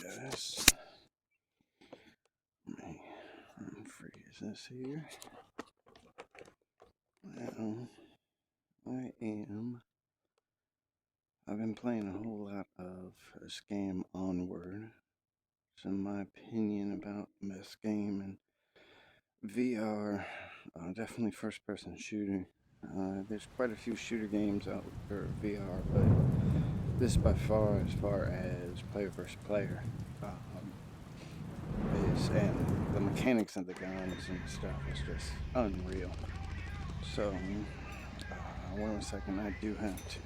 guys. Let me unfreeze this here. Well, I've been playing a whole lot of this game Onward. It's in my opinion about the best game in VR. Definitely first person shooter. There's quite a few shooter games out for VR, but this by far, as far as player versus player, and the mechanics of the guns and stuff is just unreal. So, 1 second, I do have to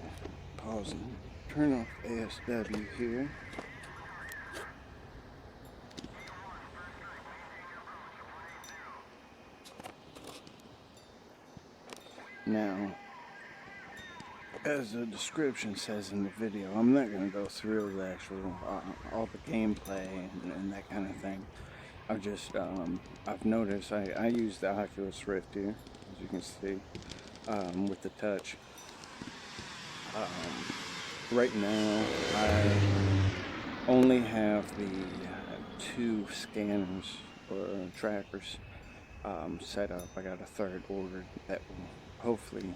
pause and turn off ASW here. Now, as the description says in the video, I'm not going to go through the actual, all the gameplay and that kind of thing. I've noticed, I use the Oculus Rift here, as you can see, with the touch. Right now, I only have the 2 scanners or trackers set up. I got a third ordered that will hopefully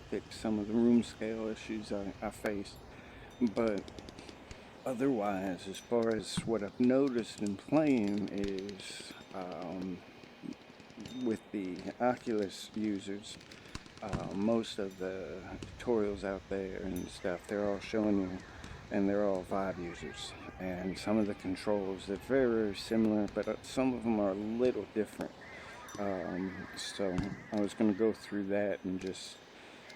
fix some of the room scale issues I face. But otherwise, as far as what I've noticed in playing is with the Oculus users, most of the tutorials out there and stuff, they're all showing you, and they're all Vive users. And some of the controls, they're very, very similar, but some of them are a little different. So I was going to go through that and just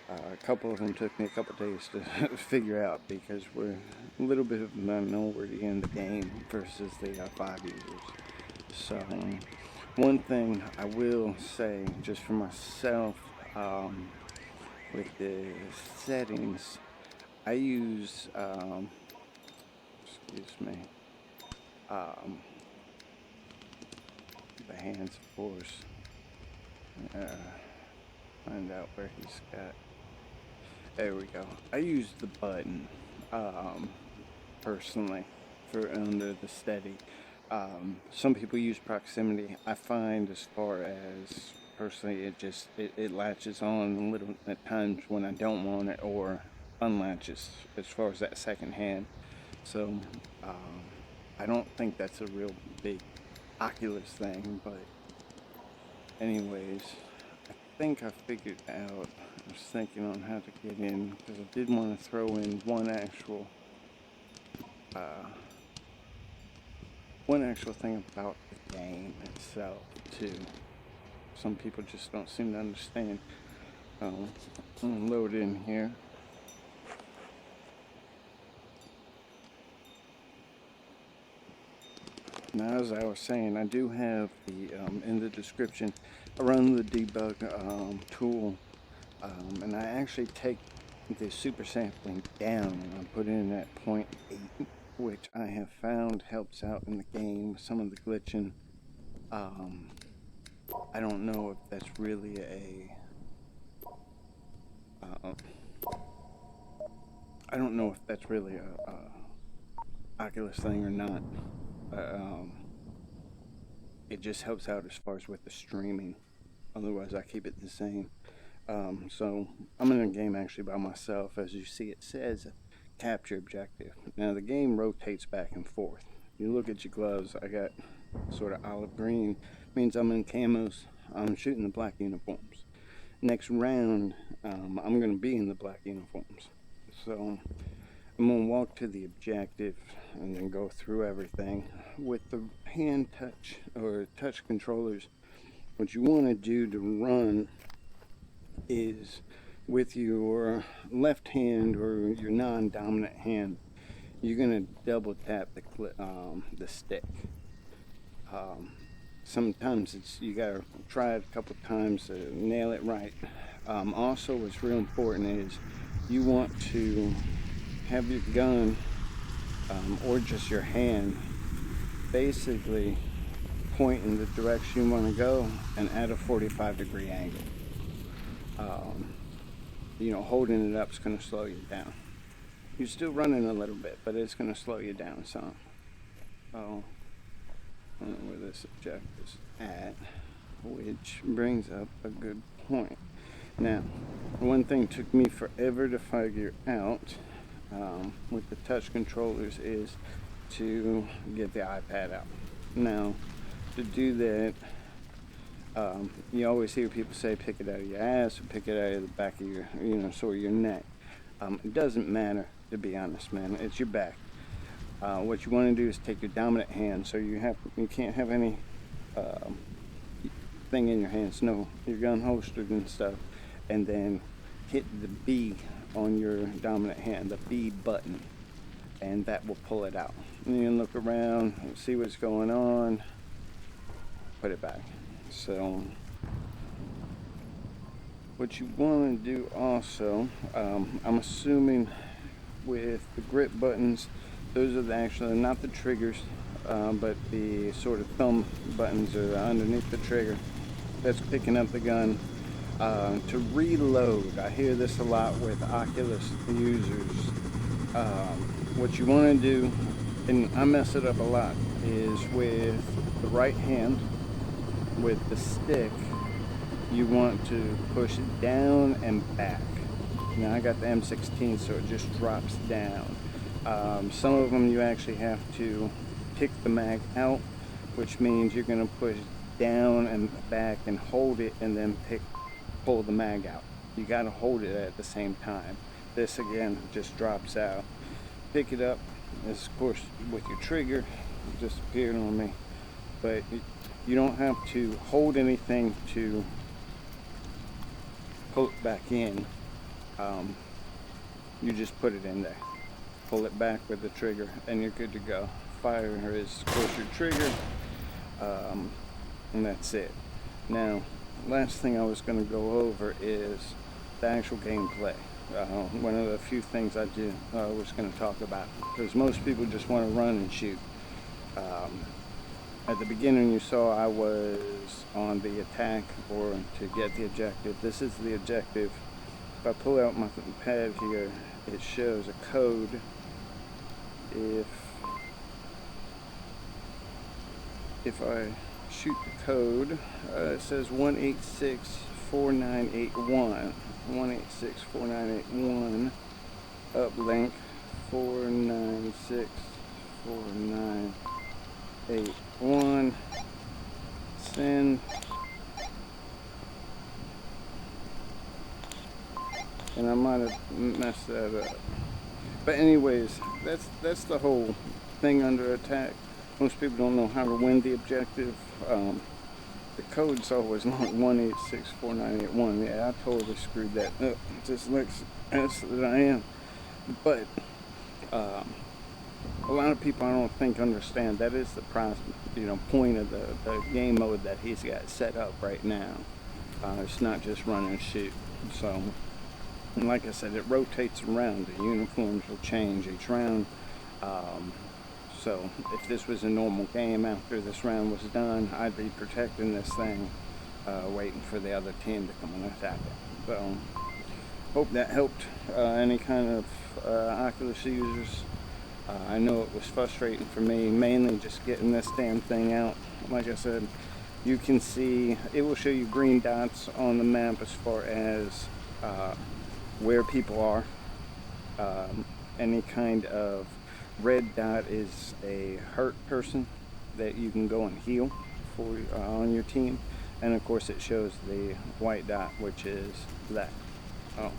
a couple of them took me a couple days to figure out because we're a little bit of an unknown in the game versus the Vive users. So one thing I will say just for myself, with the settings, I use excuse me, the hands, of course. Find out where he's got. There we go. I use the button personally for under the steady. Some people use proximity. I find, as far as personally, it latches on a little at times when I don't want it, or unlatches as far as that second hand. So I don't think that's a real big Oculus thing, but anyways, I think I figured out. I was thinking on how to get in because I did want to throw in one actual thing about the game itself too. Some people just don't seem to understand. I'm gonna load in here. Now, as I was saying, I do have the in the description, I run the debug tool, and I actually take the super sampling down and I put in at 0.8, which I have found helps out in the game with some of the glitching. I don't know if that's really a Oculus thing or not. It just helps out as far as with the streaming. Otherwise, I keep it the same. So I'm in a game actually by myself. As you see, it says capture objective. Now the game rotates back and forth. You look at your gloves. I got sort of olive green, means I'm in camos. I'm shooting the black uniforms. Next round, I'm going to be in the black uniforms. So I'm going to walk to the objective and then go through everything. With the hand touch or touch controllers, what you want to do to run is with your left hand or your non-dominant hand, you're going to double tap the stick. Sometimes you got to try it a couple times to nail it right. Also, what's real important is you want to have your gun or just your hand basically point in the direction you want to go and at a 45-degree angle. Holding it up is going to slow you down. You're still running a little bit, but it's going to slow you down some. Oh, I don't know where this objective's at, which brings up a good point. Now, one thing took me forever to figure out with the touch controllers is to get the iPad out. Now, to do that, you always hear people say pick it out of your ass or pick it out of the back of your, sort of your neck. It doesn't matter, to be honest, man. It's your back. What you want to do is take your dominant hand, so you can't have any thing in your hands, no, your gun holstered and stuff, and then hit the B on your dominant hand, the B button, and that will pull it out. And you can look around and see what's going on, put it back. So what you want to do also, I'm assuming with the grip buttons, those are actually not the triggers, but the sort of thumb buttons are underneath the trigger. That's picking up the gun. To reload, I hear this a lot with Oculus users. What you want to do, and I mess it up a lot, is with the right hand, with the stick, you want to push it down and back. Now I got the M16, so it just drops down. Some of them you actually have to pick the mag out, which means you're going to push down and back and hold it and then pull the mag out. You got to hold it at the same time. This again just drops out. Pick it up. This, of course, with your trigger, it disappeared on me, but you don't have to hold anything to pull it back in. You just put it in there, pull it back with the trigger, and you're good to go. Fire is, of course, your trigger, and that's it. Now, last thing I was going to go over is the actual gameplay. One of the few things I was going to talk about, because most people just want to run and shoot. At the beginning you saw I was on the attack or to get the objective. This is the objective. If I pull out my pad here, it shows a code. If I shoot the code, it says 1864981. 1864981. Uplink 4964981. Send. And I might have messed that up. But anyways, that's the whole thing under attack. Most people don't know how to win the objective. The code's always not 1864981. Yeah, I totally screwed that up. Just looks as that I am. But a lot of people I don't think understand that is the point of the game mode that he's got set up right now. It's not just run and shoot. So, and like I said, it rotates around. The uniforms will change each round. So if this was a normal game, after this round was done, I'd be protecting this thing, waiting for the other team to come and attack it. So hope that helped any kind of Oculus users. I know it was frustrating for me, mainly just getting this damn thing out. Like I said, you can see, it will show you green dots on the map as far as where people are. Any kind of red dot is a hurt person that you can go and heal for on your team, and of course it shows the white dot, which is that. Oh,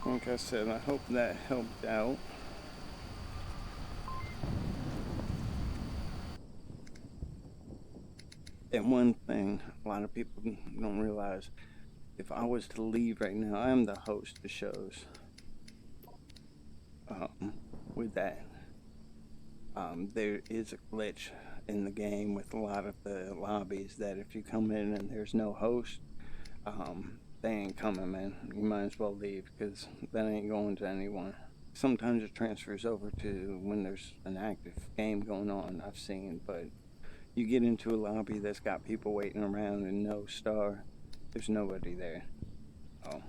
like I said, I hope that helped out. And one thing a lot of people don't realize, if I was to leave right now, I am the host of shows. With that, there is a glitch in the game with a lot of the lobbies that if you come in and there's no host, they ain't coming, man. You might as well leave, because that ain't going to anyone. Sometimes it transfers over to when there's an active game going on, I've seen, but you get into a lobby that's got people waiting around and no star, there's nobody there. Oh.